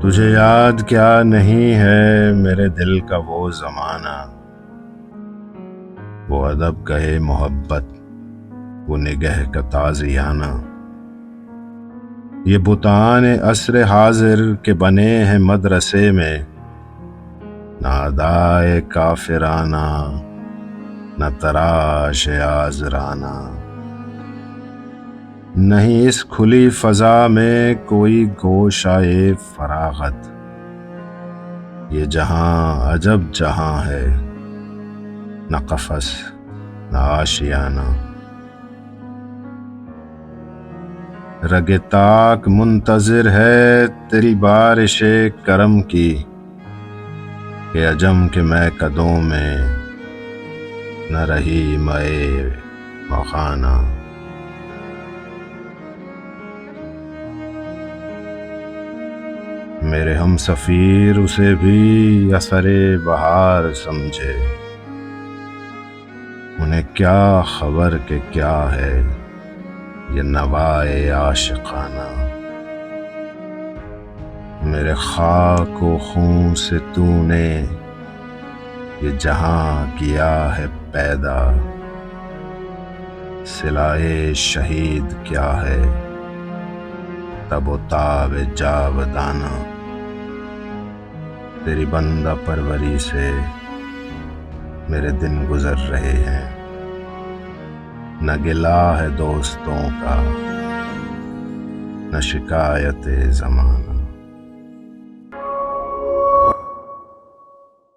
تجھے یاد کیا نہیں ہے میرے دل کا وہ زمانہ، وہ ادب گہے محبت، وہ نگہ کا تازیانہ۔ یہ بتان عصر حاضر کے بنے ہیں مدرسے میں، نہ ادائے کافرانہ نہ تراش آزرانہ۔ نہیں اس کھلی فضا میں کوئی گوشائے فراغت، یہ جہاں عجب جہاں ہے، نہ قفس نہ آشیانہ۔ رگ تاک منتظر ہے تیری بارش کرم کی، کہ عجم کے میکدوں میں نہ رہی مے مخانہ۔ میرے ہم سفیر اسے بھی اثر بہار سمجھے، انہیں کیا خبر کہ کیا ہے یہ نوائے عاشقانہ۔ میرے خاک و خون سے تو نے یہ جہاں کیا ہے پیدا، صلائے شہید کیا ہے تب و تاب جاودانہ۔ تیری بندہ پروری سے میرے دن گزر رہے ہیں، نہ گلہ ہے دوستوں کا نہ شکایت زمانہ۔